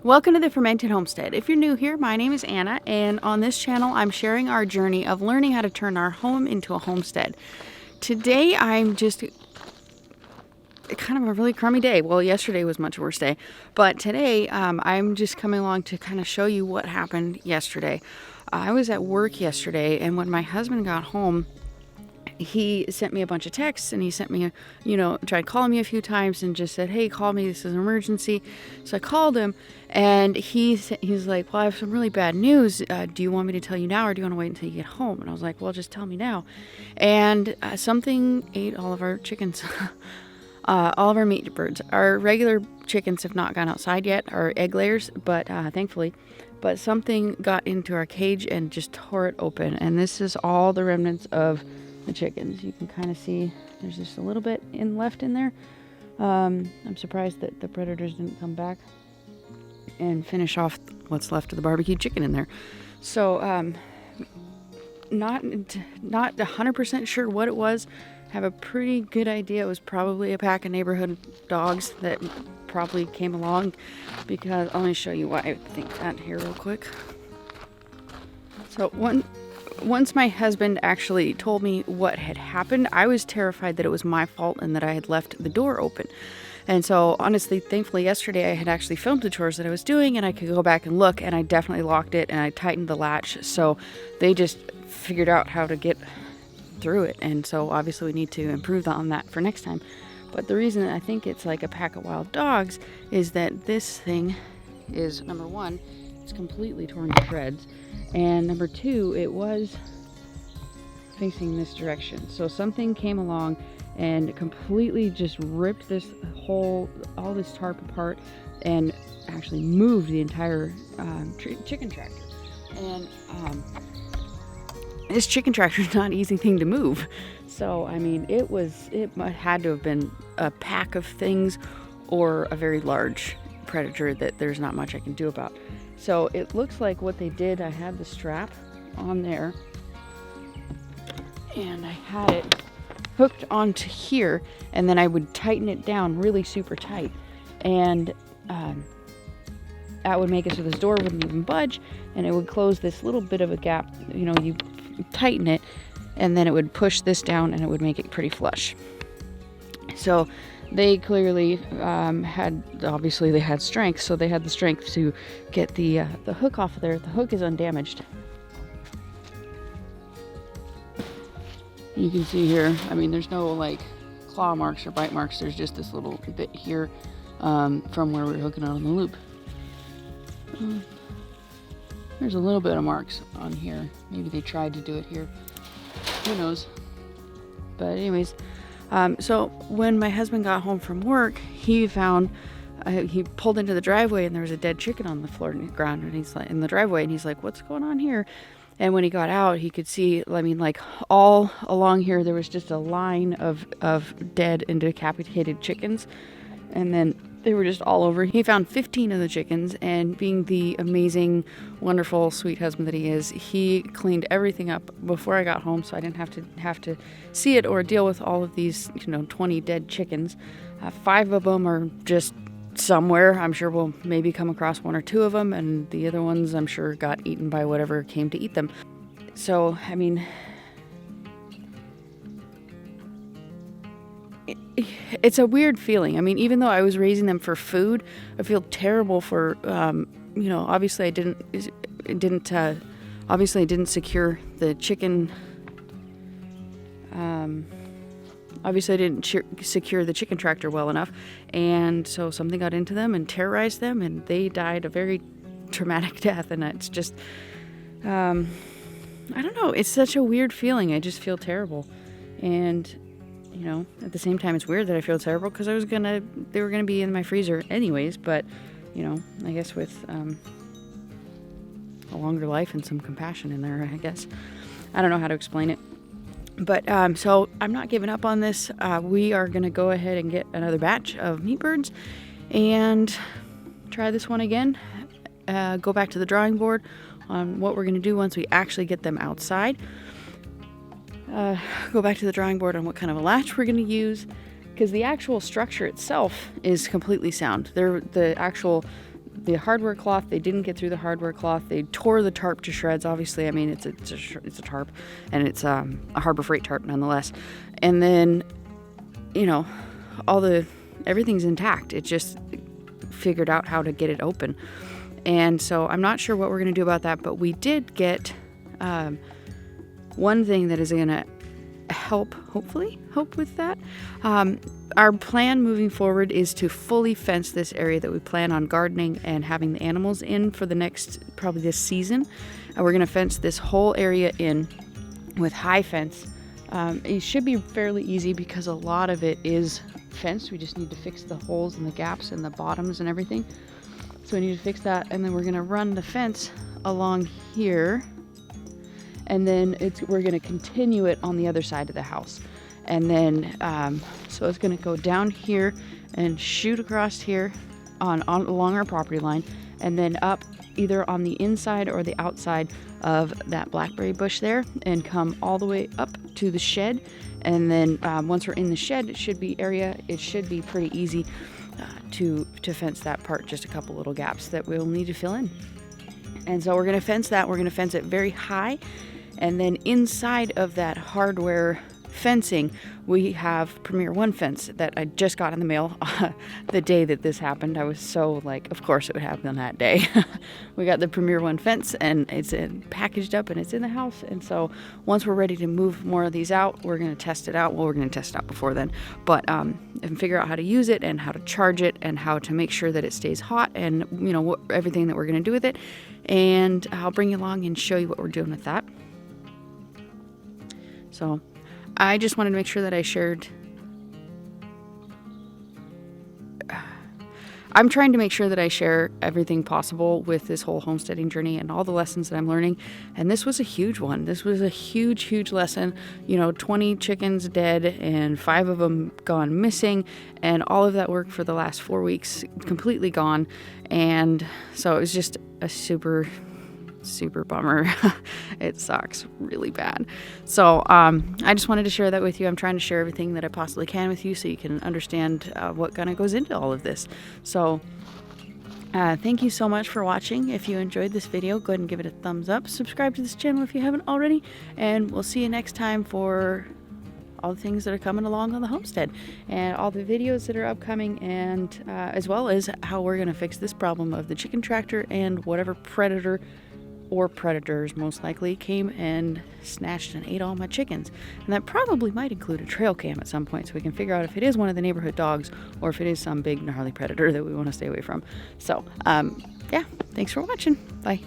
Welcome to the Fermented Homestead. If you're new here, my name is Anna, and on this channel I'm sharing our journey of learning how to turn our home into a homestead. Today I'm just kind of a really crummy day. Well, yesterday was a much worse day, but today I'm just coming along to kind of show you what happened yesterday. I was at work yesterday, and when my husband got home, he sent me a bunch of texts, and he sent me tried calling me a few times and just said, hey, call me, this is an emergency. So I called him, and he's like, well, I have some really bad news. Do you want me to tell you now, or do you want to wait until you get home? And I was like, well, just tell me now. And something ate all of our chickens. All of our meat birds. Our regular chickens have not gone outside yet, our egg layers, but thankfully. But something got into our cage and just tore it open. And this is all the remnants of the chickens. You can kind of see there's just a little bit left in there. I'm surprised that the predators didn't come back and finish off what's left of the barbecued chicken in there. So not 100% sure what it was. Have a pretty good idea it was probably a pack of neighborhood dogs that probably came along, because let me show you why I think that here real quick. So once my husband actually told me what had happened, I was terrified that it was my fault and that I had left the door open. And so honestly, thankfully yesterday I had actually filmed the chores that I was doing, and I could go back and look, and I definitely locked it and I tightened the latch. So they just figured out how to get through it, and so obviously we need to improve on that for next time. But the reason I think it's like a pack of wild dogs is that this thing is, number one, it's completely torn to shreds, and number two, it was facing this direction. So something came along and completely just ripped all this tarp apart and actually moved the entire chicken tractor. And this chicken tractor is not an easy thing to move. So, I mean, it had to have been a pack of things or a very large predator that there's not much I can do about. So it looks like what they did, I had the strap on there and I had it hooked onto here, and then I would tighten it down really super tight, and that would make it so this door wouldn't even budge, and it would close this little bit of a gap. You tighten it, and then it would push this down and it would make it pretty flush. So they clearly they had strength, so they had the strength to get the hook off of there. The hook is undamaged. You can see here, I mean, there's no like claw marks or bite marks. There's just this little bit here from where we were hooking it on the loop. There's a little bit of marks on here. Maybe they tried to do it here. Who knows? But anyways, so when my husband got home from work, he found he pulled into the driveway and there was a dead chicken on the floor and the ground, and he's like in the driveway, and he's like, "What's going on here?" And when he got out, he could see, I mean, like all along here, there was just a line of dead and decapitated chickens, and then they were just all over. He found 15 of the chickens, and being the amazing, wonderful, sweet husband that he is, he cleaned everything up before I got home, so I didn't have to see it or deal with all of these, 20 dead chickens. 5 of them are just somewhere. I'm sure we'll maybe come across 1 or 2 of them, and the other ones I'm sure got eaten by whatever came to eat them. So, I mean, it's a weird feeling. I mean, even though I was raising them for food, I feel terrible for, obviously I didn't secure the chicken. Obviously I didn't secure the chicken tractor well enough, and so something got into them and terrorized them, and they died a very traumatic death. And it's just, I don't know. It's such a weird feeling. I just feel terrible, and at the same time, it's weird that I feel terrible because they were gonna be in my freezer anyways. But I guess with a longer life and some compassion in there, I guess. I don't know how to explain it. But so I'm not giving up on this. We are going to go ahead and get another batch of meat birds and try this one again. Go back to the drawing board on what we're going to do once we actually get them outside. Go back to the drawing board on what kind of a latch we're going to use, because the actual structure itself is completely sound. The the hardware cloth. They didn't get through the hardware cloth. They tore the tarp to shreds. Obviously, I mean, it's a tarp, and it's a Harbor Freight tarp nonetheless. And then, you know, everything's intact. It just figured out how to get it open. And so I'm not sure what we're going to do about that, but we did get one thing that is going to hopefully help with that. Our plan moving forward is to fully fence this area that we plan on gardening and having the animals in for the next, probably this season. And we're going to fence this whole area in with high fence. It should be fairly easy because a lot of it is fenced. We just need to fix the holes and the gaps and the bottoms and everything. So we need to fix that, and then we're going to run the fence along here, and then we're going to continue it on the other side of the house. And then so it's going to go down here and shoot across here along our property line, and then up either on the inside or the outside of that blackberry bush there, and come all the way up to the shed. And then once we're in the shed, it should be pretty easy to fence that part. Just a couple little gaps that we'll need to fill in. And so we're going to fence that. We're going to fence it very high, and then inside of that hardware fencing, we have Premier One fence that I just got in the mail the day that this happened. I was so like, of course it would happen that day. We got the Premier One fence, and it's packaged up and it's in the house. And so once we're ready to move more of these out, we're going to test it out. Well, we're going to test it out before then, but and figure out how to use it and how to charge it and how to make sure that it stays hot, and you know, everything that we're going to do with it. And I'll bring you along and show you what we're doing with that. So I just wanted to make sure that I shared. I'm trying to make sure that I share everything possible with this whole homesteading journey and all the lessons that I'm learning. And this was a huge one. This was a huge, huge lesson. You know, 20 chickens dead and 5 of them gone missing, and all of that work for the last 4 weeks completely gone. And so it was just a super bummer. It sucks really bad. So I just wanted to share that with you. I'm trying to share everything that I possibly can with you so you can understand what kind of goes into all of this. So thank you so much for watching. If you enjoyed this video, go ahead and give it a thumbs up. Subscribe to this channel if you haven't already, and we'll see you next time for all the things that are coming along on the homestead and all the videos that are upcoming, and as well as how we're going to fix this problem of the chicken tractor and whatever predator or predators most likely came and snatched and ate all my chickens. And that probably might include a trail cam at some point, so we can figure out if it is one of the neighborhood dogs or if it is some big gnarly predator that we want to stay away from. So yeah, thanks for watching. Bye.